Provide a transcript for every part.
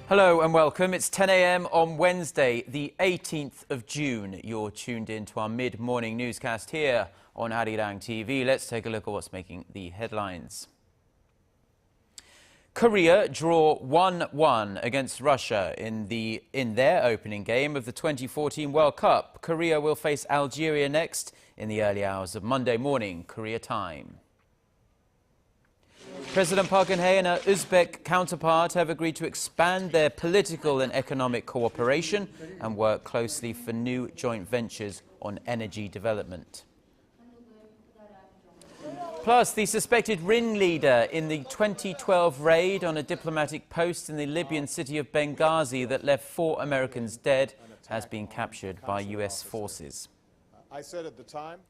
Hello and welcome. It's 10 a.m. on Wednesday, the 18th of June. You're tuned in to our mid-morning newscast here on ARIRANG TV. Let's take a look at what's making the headlines. Korea draw 1-1 against Russia in their opening game of the 2014 World Cup. Korea will face Algeria next in the early hours of Monday morning, Korea time. President Park Geun-hye and her Uzbek counterpart have agreed to expand their political and economic cooperation and work closely for new joint ventures on energy development. Plus, the suspected ringleader in the 2012 raid on a diplomatic post in the Libyan city of Benghazi that left 4 Americans dead has been captured by U.S. forces. I said at the time.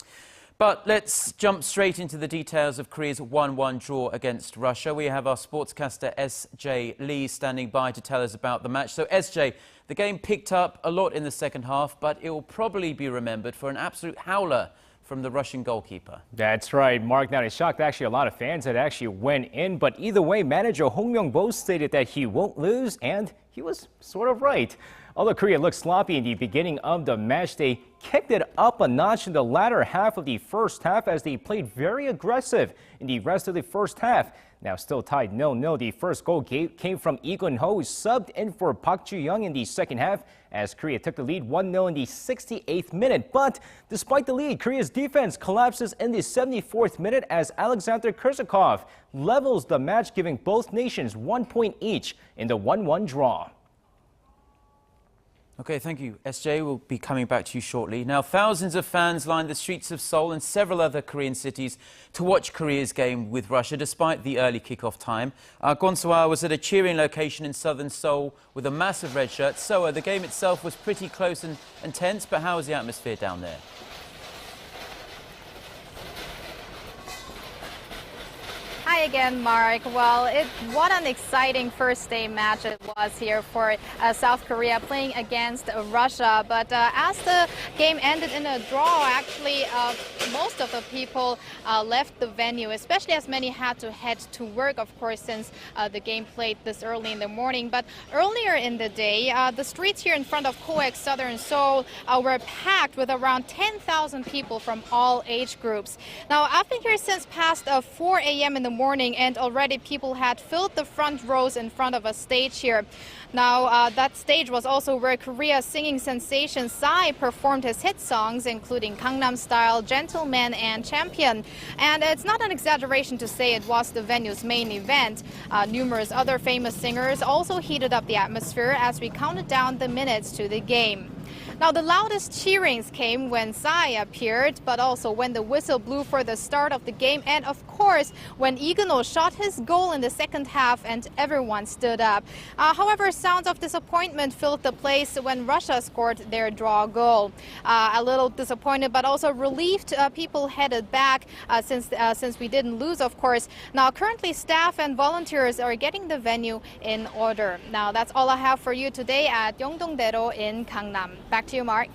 But let's jump straight into the details of Korea's 1-1 draw against Russia. We have our sportscaster S.J. Lee standing by to tell us about the match. So S.J., the game picked up a lot in the second half, but it will probably be remembered for an absolute howler from the Russian goalkeeper. That's right, Mark. Now, it shocked actually a lot of fans that actually went in. But either way, manager Hong Myung-bo stated that he won't lose, and he was sort of right. Although Korea looked sloppy in the beginning of the match, they kicked it up a notch in the latter half of the first half as they played very aggressive in the rest of the first half. Now still tied 0-0. The first goal came from Lee Keun-ho, who subbed in for Park Chu-young in the second half as Korea took the lead 1-0 in the 68th minute. But despite the lead, Korea's defense collapses in the 74th minute as Aleksandr Kerzhakov levels the match, giving both nations 1 point each in the 1-1 draw. Okay, thank you, S.J. We'll be coming back to you shortly. Now, thousands of fans lined the streets of Seoul and several other Korean cities to watch Korea's game with Russia, despite the early kickoff time. Kwon So-ah was at a cheering location in southern Seoul with a massive red shirt. So, the game itself was pretty close and tense, but how was the atmosphere down there? Hi again, Mark. Well, what an exciting first day match it was here for South Korea playing against Russia. But as the game ended in a draw, actually, most of the people left the venue, especially as many had to head to work, of course, since the game played this early in the morning. But earlier in the day, the streets here in front of COEX Southern Seoul were packed with around 10,000 people from all age groups. Now, I've been here since past 4 a.m. in the morning, and already people had filled the front rows in front of a stage here. Now, that stage was also where Korea's singing sensation Psy performed his hit songs, including Gangnam Style, Gentleman, and Champion. And it's not an exaggeration to say it was the venue's main event. Numerous other famous singers also heated up the atmosphere as we counted down the minutes to the game. Now, the loudest cheerings came when Psy appeared, but also when the whistle blew for the start of the game, and of course, when Lee Keun-ho shot his goal in the second half and everyone stood up. However, sounds of disappointment filled the place when Russia scored their draw goal. A little disappointed, but also relieved, people headed back since we didn't lose, of course. Now, currently, staff and volunteers are getting the venue in order. Now, that's all I have for you today at Yeongdong-daero in Gangnam. Back to you, Mark.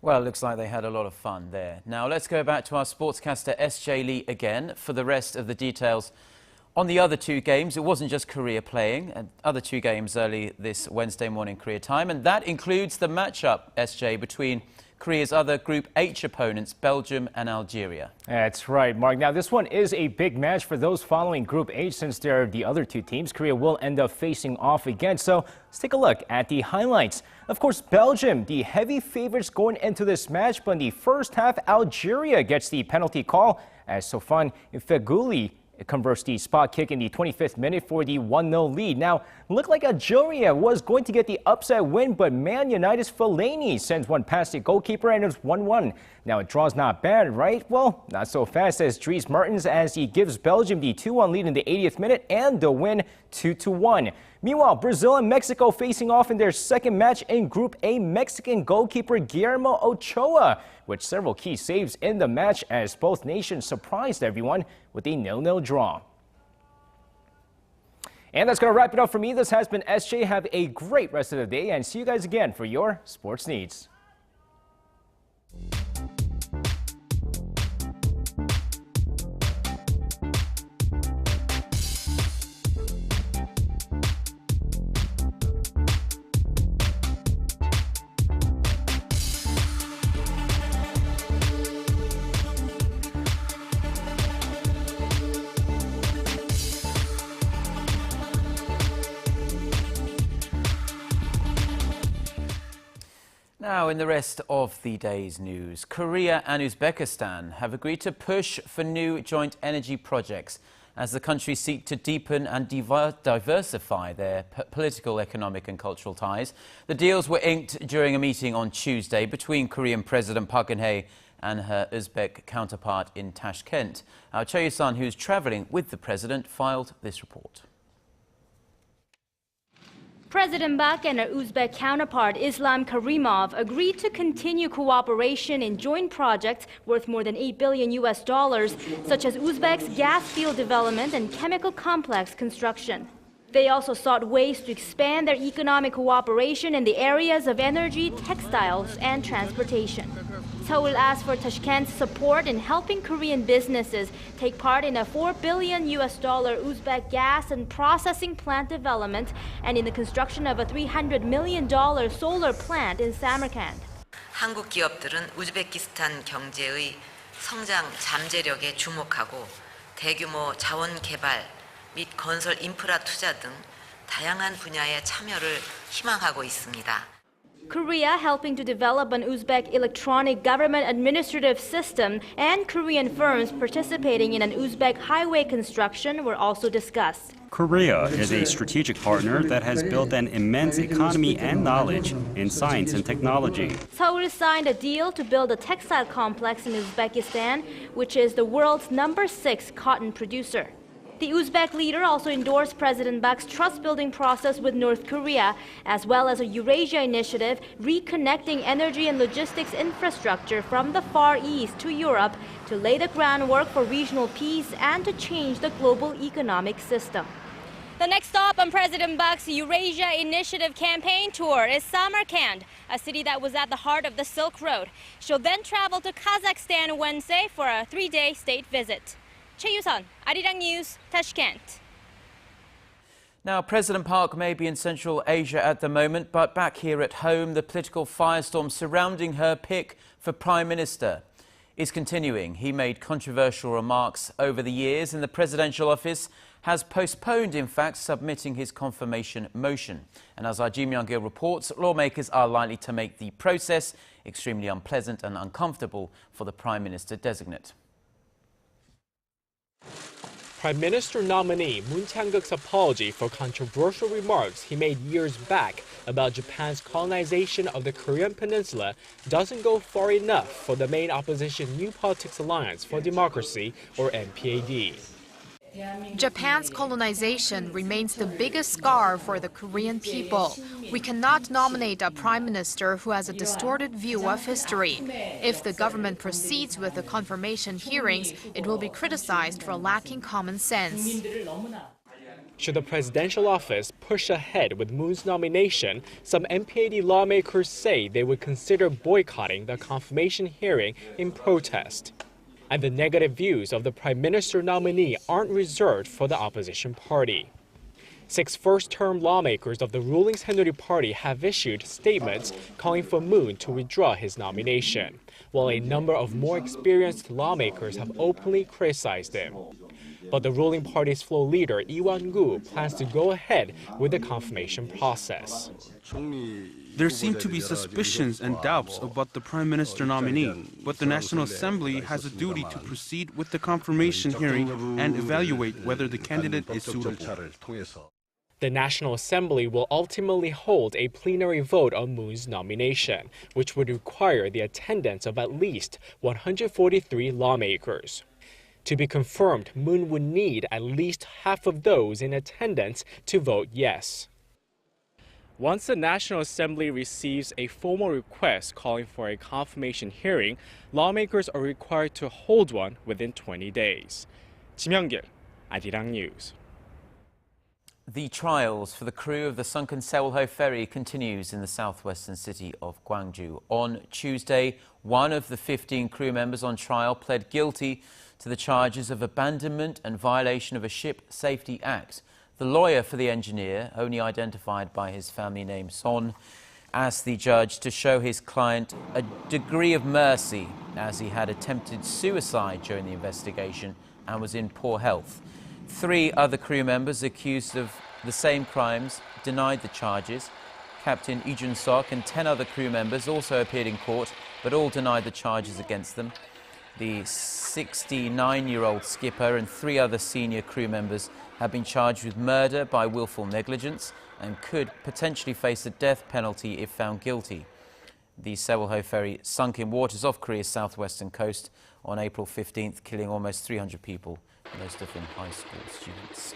Well, it looks like they had a lot of fun there. Now, let's go back to our sportscaster S.J. Lee again for the rest of the details on the other 2 games. It wasn't just Korea playing, other 2 games early this Wednesday morning Korea time, and that includes the matchup, S.J., between Korea's other Group H opponents, Belgium and Algeria. That's right, Mark. Now, this one is a big match for those following Group H since they're the other 2 teams Korea will end up facing off against. So let's take a look at the highlights. Of course, Belgium, the heavy favorites going into this match, but in the first half, Algeria gets the penalty call as Sofan Feghouli converts the spot kick in the 25th minute for the 1-0 lead. Now, looked like Algeria was going to get the upset win, but Man United's Fellaini sends one past the goalkeeper and it's 1-1. Now, a draw's not bad, right? Well, not so fast, says Dries Mertens, as he gives Belgium the 2-1 lead in the 80th minute and the win 2-1. Meanwhile, Brazil and Mexico facing off in their second match in Group A. Mexican goalkeeper Guillermo Ochoa with several key saves in the match as both nations surprised everyone with a 0-0 draw. And that's going to wrap it up for me. This has been SJ. Have a great rest of the day and see you guys again for your sports needs. Now, in the rest of the day's news, Korea and Uzbekistan have agreed to push for new joint energy projects as the countries seek to deepen and diversify their political, economic and cultural ties. The deals were inked during a meeting on Tuesday between Korean President Park Geun-hye and her Uzbek counterpart in Tashkent. Our Choi-san, who's travelling with the president, filed this report. President Park and her Uzbek counterpart Islam Karimov agreed to continue cooperation in joint projects worth more than $8 billion, such as Uzbek's gas field development and chemical complex construction. They also sought ways to expand their economic cooperation in the areas of energy, textiles, and transportation. Seoul asked for Tashkent's support in helping Korean businesses take part in a $4 billion Uzbek gas and processing plant development and in the construction of a $300 million solar plant in Samarkand. 한국 기업들은 우즈베키스탄 경제의 성장 잠재력에 주목하고 대규모 자원 개발 및 건설 인프라 투자 등 다양한 분야의 참여를 희망하고 있습니다. Korea helping to develop an Uzbek electronic government administrative system and Korean firms participating in an Uzbek highway construction were also discussed. Korea is a strategic partner that has built an immense economy and knowledge in science and technology. Seoul signed a deal to build a textile complex in Uzbekistan, which is the world's #6 cotton producer. The Uzbek leader also endorsed President Park's trust-building process with North Korea, as well as a Eurasia initiative reconnecting energy and logistics infrastructure from the Far East to Europe to lay the groundwork for regional peace and to change the global economic system. The next stop on President Park's Eurasia Initiative campaign tour is Samarkand, a city that was at the heart of the Silk Road. She'll then travel to Kazakhstan Wednesday for a 3-day state visit. Choi Yu-sun, ARIRANG News, Tashkent. Now, President Park may be in Central Asia at the moment, but back here at home, the political firestorm surrounding her pick for Prime Minister is continuing. He made controversial remarks over the years, and the presidential office has postponed, in fact, submitting his confirmation motion. And as our Ji Myung-gil reports, lawmakers are likely to make the process extremely unpleasant and uncomfortable for the Prime Minister-designate. Prime Minister nominee Moon Chang-geuk's apology for controversial remarks he made years back about Japan's colonization of the Korean peninsula doesn't go far enough for the main opposition New Politics Alliance for Democracy, or NPAD. Japan's colonization remains the biggest scar for the Korean people. We cannot nominate a prime minister who has a distorted view of history. If the government proceeds with the confirmation hearings, it will be criticized for lacking common sense. Should the presidential office push ahead with Moon's nomination, some NPAD lawmakers say they would consider boycotting the confirmation hearing in protest. And the negative views of the prime minister nominee aren't reserved for the opposition party. 6 first-term lawmakers of the ruling Saenuri Party have issued statements calling for Moon to withdraw his nomination, while a number of more experienced lawmakers have openly criticized him. But the ruling party's floor leader, Lee Won-gu, plans to go ahead with the confirmation process. There seem to be suspicions and doubts about the Prime Minister nominee, but the National Assembly has a duty to proceed with the confirmation hearing and evaluate whether the candidate is suitable. The National Assembly will ultimately hold a plenary vote on Moon's nomination, which would require the attendance of at least 143 lawmakers. To be confirmed, Moon would need at least half of those in attendance to vote yes. Once the National Assembly receives a formal request calling for a confirmation hearing, lawmakers are required to hold one within 20 days. Ji Myung-gil, ARIRANG News. The trials for the crew of the sunken Sewol-ho ferry continues in the southwestern city of Gwangju. On Tuesday, one of the 15 crew members on trial pled guilty to the charges of abandonment and violation of a Ship Safety Act. The lawyer for the engineer, only identified by his family name Son, asked the judge to show his client a degree of mercy as he had attempted suicide during the investigation and was in poor health. 3 other crew members accused of the same crimes denied the charges. Captain Lee Keun-ho and 10 other crew members also appeared in court, but all denied the charges against them. The 69-year-old skipper and 3 other senior crew members have been charged with murder by willful negligence and could potentially face the death penalty if found guilty. The Sewol-ho ferry sunk in waters off Korea's southwestern coast on April 15th, killing almost 300 people, most of them high school students.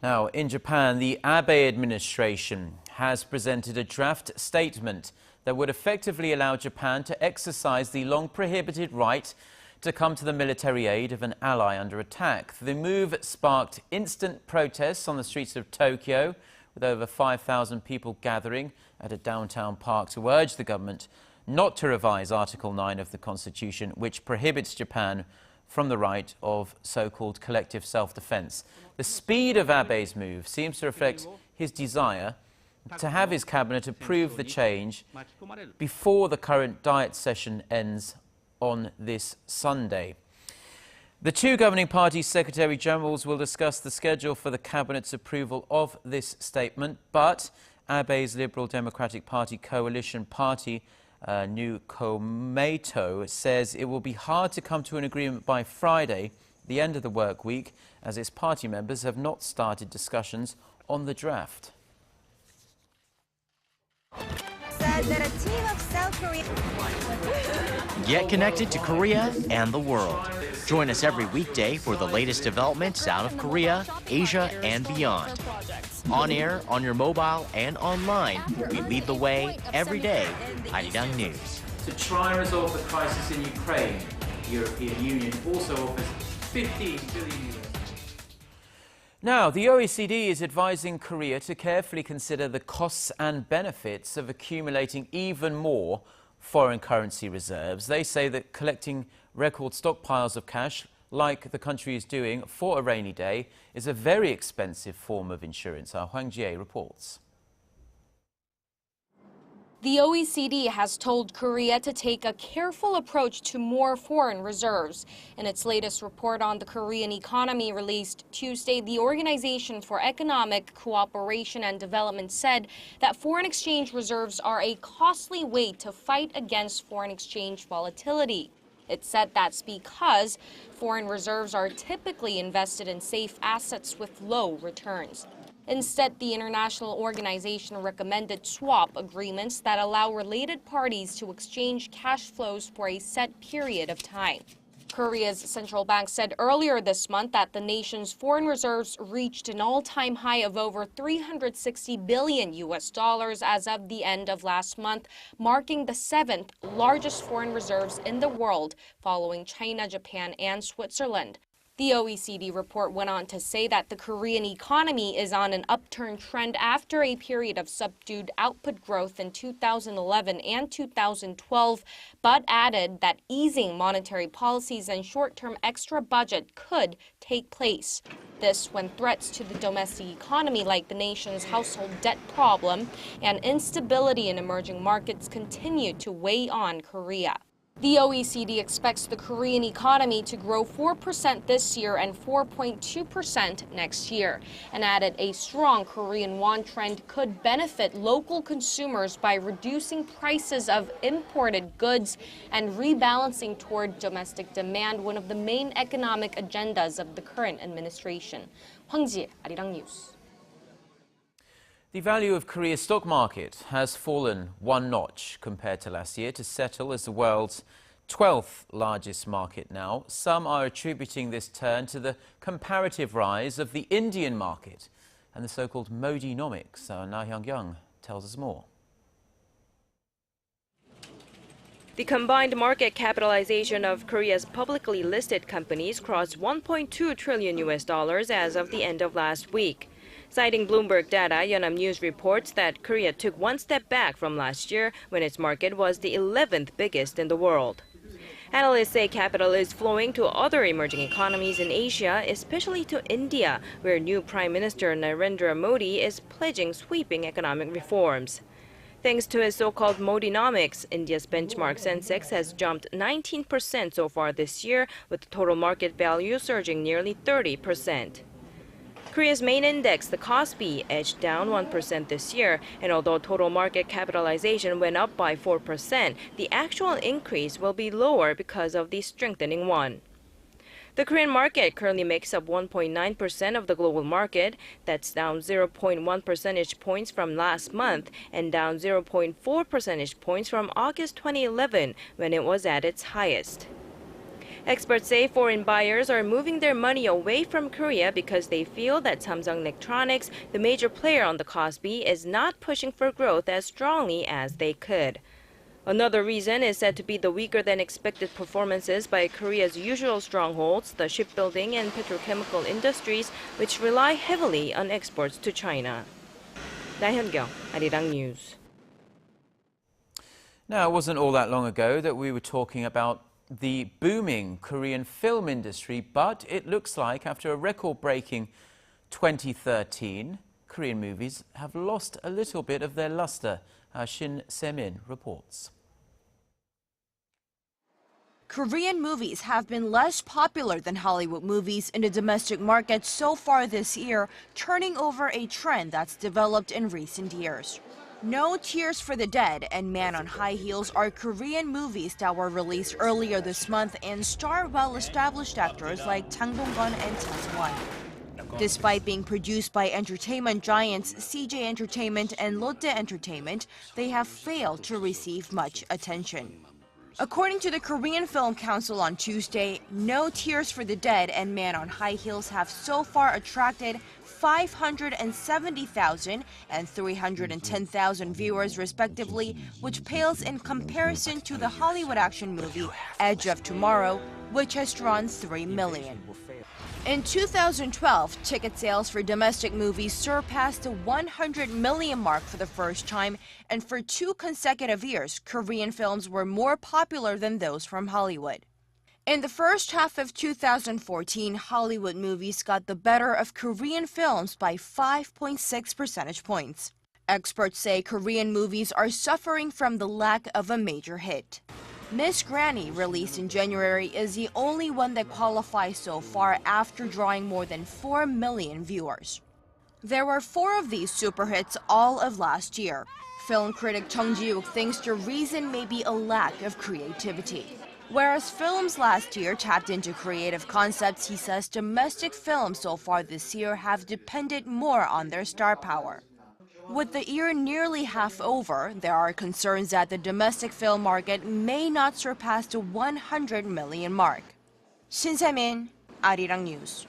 Now, in Japan, the Abe administration has presented a draft statement that would effectively allow Japan to exercise the long-prohibited right to come to the military aid of an ally under attack. The move sparked instant protests on the streets of Tokyo, with over 5,000 people gathering at a downtown park to urge the government not to revise Article 9 of the Constitution, which prohibits Japan from the right of so-called collective self-defense. The speed of Abe's move seems to reflect his desire to have his cabinet approve the change before the current Diet session ends on this Sunday. The 2 governing parties' Secretary-Generals will discuss the schedule for the cabinet's approval of this statement, but Abe's Liberal Democratic Party coalition party, New Komeito, says it will be hard to come to an agreement by Friday, the end of the work week, as its party members have not started discussions on the draft. Get connected to Korea and the world. Join us every weekday for the latest developments out of Korea, Asia, and beyond. On air, on your mobile, and online, we lead the way every day. ARIRANG News. To try and resolve the crisis in Ukraine, the European Union also offers $15 billion. Now, the OECD is advising Korea to carefully consider the costs and benefits of accumulating even more foreign currency reserves. They say that collecting record stockpiles of cash, like the country is doing for a rainy day, is a very expensive form of insurance. Our Hwang Jie reports. The OECD has told Korea to take a careful approach to more foreign reserves. In its latest report on the Korean economy released Tuesday, the Organization for Economic Cooperation and Development said that foreign exchange reserves are a costly way to fight against foreign exchange volatility. It said that's because foreign reserves are typically invested in safe assets with low returns. Instead, the international organization recommended swap agreements that allow related parties to exchange cash flows for a set period of time. Korea's central bank said earlier this month that the nation's foreign reserves reached an all-time high of over $360 billion as of the end of last month, marking the 7th largest foreign reserves in the world, following China, Japan, and Switzerland. The OECD report went on to say that the Korean economy is on an upturn trend after a period of subdued output growth in 2011 and 2012, but added that easing monetary policies and short-term extra budget could take place. This when threats to the domestic economy like the nation's household debt problem and instability in emerging markets continue to weigh on Korea. The OECD expects the Korean economy to grow 4% this year and 4.2% next year, and added a strong Korean won trend could benefit local consumers by reducing prices of imported goods and rebalancing toward domestic demand, one of the main economic agendas of the current administration. Hwang Ji, ARIRANG News. The value of Korea's stock market has fallen one notch compared to last year to settle as the world's 12th largest market now. Some are attributing this turn to the comparative rise of the Indian market and the so-called Modi-nomics. Na Hyung-young tells us more. The combined market capitalization of Korea's publicly listed companies crossed $1.2 trillion as of the end of last week. Citing Bloomberg data, Yonhap News reports that Korea took one step back from last year when its market was the 11th biggest in the world. Analysts say capital is flowing to other emerging economies in Asia, especially to India, where new Prime Minister Narendra Modi is pledging sweeping economic reforms. Thanks to his so-called Modi-nomics, India's benchmark Sensex has jumped 19% so far this year, with the total market value surging nearly 30%. Korea's main index, the Kospi, edged down 1% this year, and although total market capitalization went up by 4%, the actual increase will be lower because of the strengthening won. The Korean market currently makes up 1.9% of the global market. That's down 0.1 percentage points from last month and down 0.4 percentage points from August 2011, when it was at its highest. Experts say foreign buyers are moving their money away from Korea because they feel that Samsung Electronics, the major player on the Kospi, is not pushing for growth as strongly as they could. Another reason is said to be the weaker than expected performances by Korea's usual strongholds, the shipbuilding and petrochemical industries, which rely heavily on exports to China. 나현경, 아리랑 News. Now, it wasn't all that long ago that we were talking about the booming Korean film industry, but it looks like after a record-breaking 2013, Korean movies have lost a little bit of their luster. Shin Se-min reports. Korean movies have been less popular than Hollywood movies in the domestic market so far this year, turning over a trend that's developed in recent years. No Tears for the Dead and Man on High Heels are Korean movies that were released earlier this month and star well-established actors like Chang Dong-gun and Cha Sung-won. Despite being produced by entertainment giants CJ Entertainment and Lotte Entertainment, they have failed to receive much attention. According to the Korean Film Council on Tuesday, No Tears for the Dead and Man on High Heels have so far attracted 570,000 and 310,000 viewers respectively, which pales in comparison to the Hollywood action movie Edge of Tomorrow, which has drawn 3 million. In 2012, ticket sales for domestic movies surpassed the 100 million mark for the first time, and for 2 consecutive years, Korean films were more popular than those from Hollywood. In the first half of 2014, Hollywood movies got the better of Korean films by 5.6 percentage points. Experts say Korean movies are suffering from the lack of a major hit. Miss Granny, released in January, is the only one that qualifies so far after drawing more than 4 million viewers. There were 4 of these super hits all of last year. Film critic Chung Ji-wook thinks the reason may be a lack of creativity. Whereas films last year tapped into creative concepts, he says domestic films so far this year have depended more on their star power. With the year nearly half over, there are concerns that the domestic film market may not surpass the 100 million mark. Shin Se-min, ARIRANG News.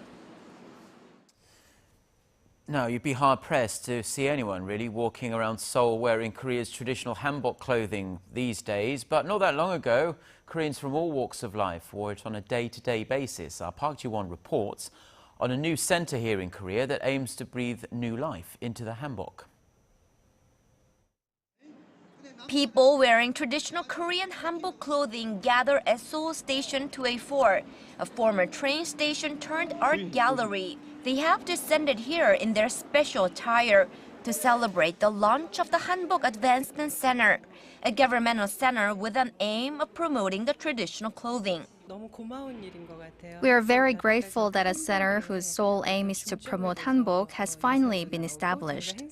Now, you'd be hard-pressed to see anyone really walking around Seoul wearing Korea's traditional hanbok clothing these days, but not that long ago, Koreans from all walks of life wore it on a day-to-day basis. Our Park Chu-young reports on a new center here in Korea that aims to breathe new life into the hanbok. People wearing traditional Korean hanbok clothing gather at Seoul Station 2A4, a former train station turned art gallery. They have descended here in their special attire to celebrate the launch of the Hanbok Advancement Center, a governmental center with an aim of promoting the traditional clothing. We are very grateful that a center whose sole aim is to promote hanbok has finally been established.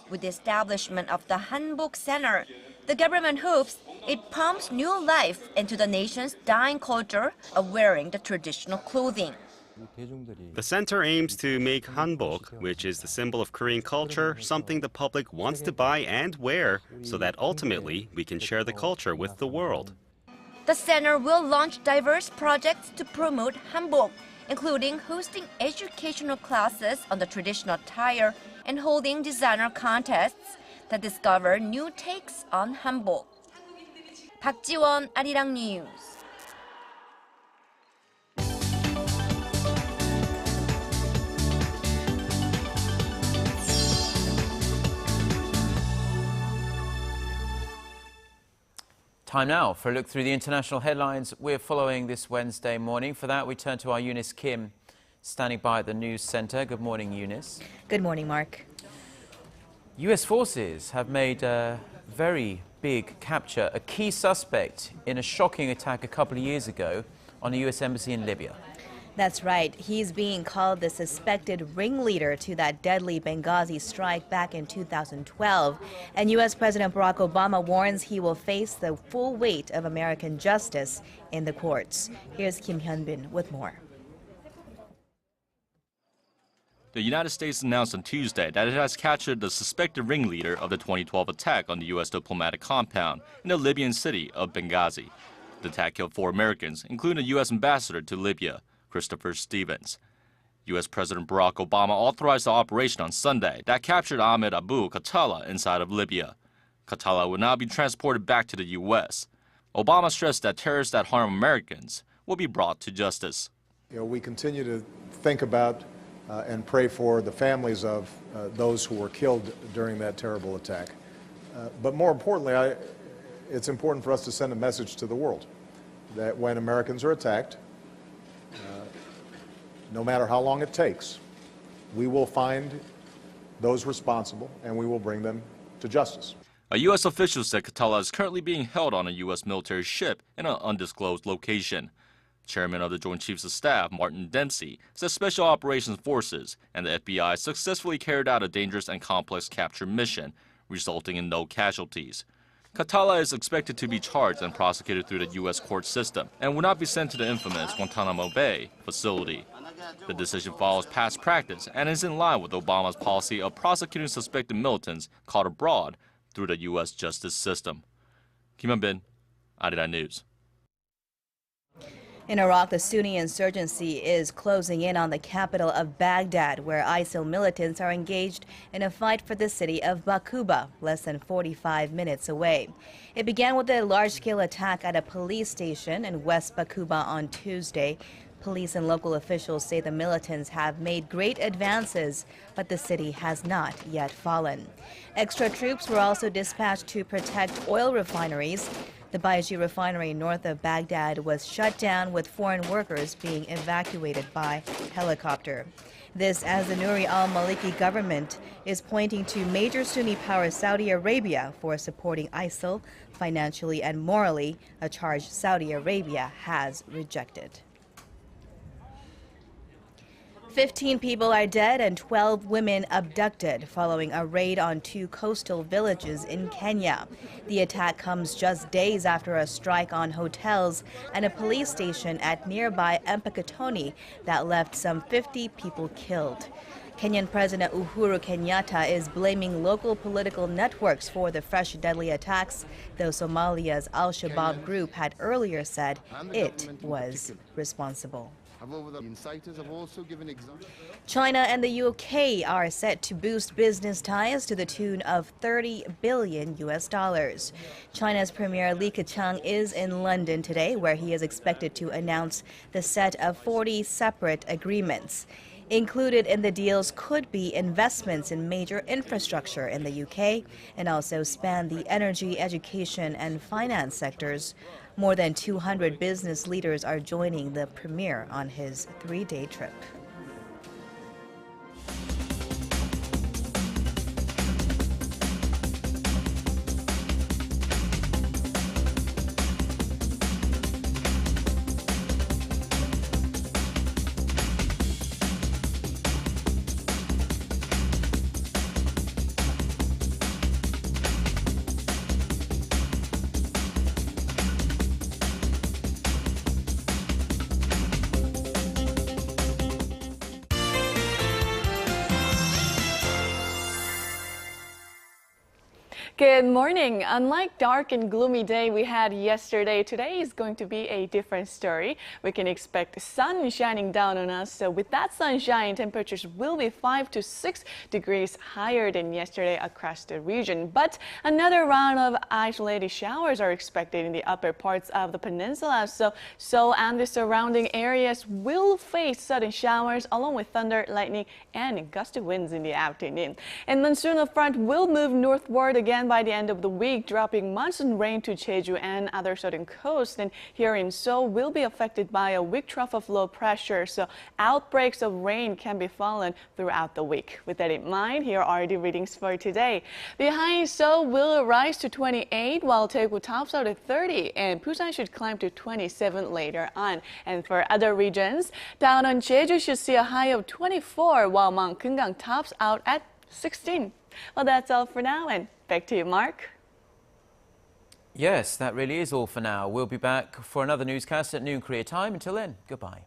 With the establishment of the Hanbok Center, the government hopes it pumps new life into the nation's dying culture of wearing the traditional clothing. The center aims to make hanbok, which is the symbol of Korean culture, something the public wants to buy and wear, so that ultimately we can share the culture with the world. The center will launch diverse projects to promote hanbok, including hosting educational classes on the traditional attire and holding designer contests that discover new takes on hanbok. Park Ji-won, ARIRANG News. Time now for a look through the international headlines we're following this Wednesday morning. For that, we turn to our Eunice Kim, standing by at the news center. Good morning, Eunice. Good morning, Mark. U.S. forces have made a very big capture, a key suspect in a shocking attack a couple of years ago on the U.S. Embassy in Libya. That's right. He's being called the suspected ringleader to that deadly Benghazi strike back in 2012. And U.S. President Barack Obama warns he will face the full weight of American justice in the courts. Here's Kim Hyun-bin with more. The United States announced on Tuesday that it has captured the suspected ringleader of the 2012 attack on the U.S. diplomatic compound in the Libyan city of Benghazi. The attack killed 4 Americans, including the U.S. ambassador to Libya, Christopher Stevens. U.S. President Barack Obama authorized the operation on Sunday that captured Ahmed Abu Khattala inside of Libya. Khattala will now be transported back to the U.S. Obama stressed that terrorists that harm Americans will be brought to justice. We continue to think about and pray for the families of those who were killed during that terrible attack. But more importantly, it's important for us to send a message to the world that when Americans are attacked, no matter how long it takes, we will find those responsible and we will bring them to justice. A U.S. official said Khattala is currently being held on a U.S. military ship in an undisclosed location. Chairman of the Joint Chiefs of Staff, Martin Dempsey, said Special Operations Forces and the FBI successfully carried out a dangerous and complex capture mission, resulting in no casualties. Khattala is expected to be charged and prosecuted through the U.S. court system and will not be sent to the infamous Guantanamo Bay facility. The decision follows past practice and is in line with Obama's policy of prosecuting suspected militants caught abroad through the U.S. justice system. Kim Hyun-bin, ARIRANG News. In Iraq, the Sunni insurgency is closing in on the capital of Baghdad, where ISIL militants are engaged in a fight for the city of Baquba, less than 45 minutes away. It began with a large-scale attack at a police station in West Baquba on Tuesday. Police and local officials say the militants have made great advances, but the city has not yet fallen. Extra troops were also dispatched to protect oil refineries. The Baiji refinery north of Baghdad was shut down, with foreign workers being evacuated by helicopter. This as the Nouri al-Maliki government is pointing to major Sunni power Saudi Arabia for supporting ISIL financially and morally, a charge Saudi Arabia has rejected. 15 people are dead and 12 women abducted following a raid on 2 coastal villages in Kenya. The attack comes just days after a strike on hotels and a police station at nearby Mpakatoni that left some 50 people killed. Kenyan President Uhuru Kenyatta is blaming local political networks for the fresh deadly attacks, though Somalia's al-Shabaab group had earlier said it was responsible. China and the UK are set to boost business ties to the tune of $30 billion. China's Premier Lee Keun-ho is in London today, where he is expected to announce the set of 40 separate agreements. Included in the deals could be investments in major infrastructure in the UK and also span the energy, education and finance sectors. More than 200 business leaders are joining the premier on his 3-day trip. Good morning. Unlike dark and gloomy day we had yesterday, today is going to be a different story. We can expect sun shining down on us. So with that sunshine, temperatures will be 5 to 6 degrees higher than yesterday across the region. But another round of isolated showers are expected in the upper parts of the peninsula. So Seoul and the surrounding areas will face sudden showers along with thunder, lightning, and gusty winds in the afternoon. And monsoon front will move northward again by the end of the week, dropping monsoon rain to Jeju and other southern coast. And here in Seoul will be affected by a weak trough of low pressure, so outbreaks of rain can be fallen throughout the week. With that in mind, here are the readings for today. The high in Seoul will rise to 28, while Daegu tops out at 30, and Busan should climb to 27 later on. And for other regions, down on Jeju should see a high of 24, while Mount Keungang tops out at 16. Well, that's all for now, and back to you, Mark. Yes, that really is all for now. We'll be back for another newscast at noon Korea time. Until then, goodbye.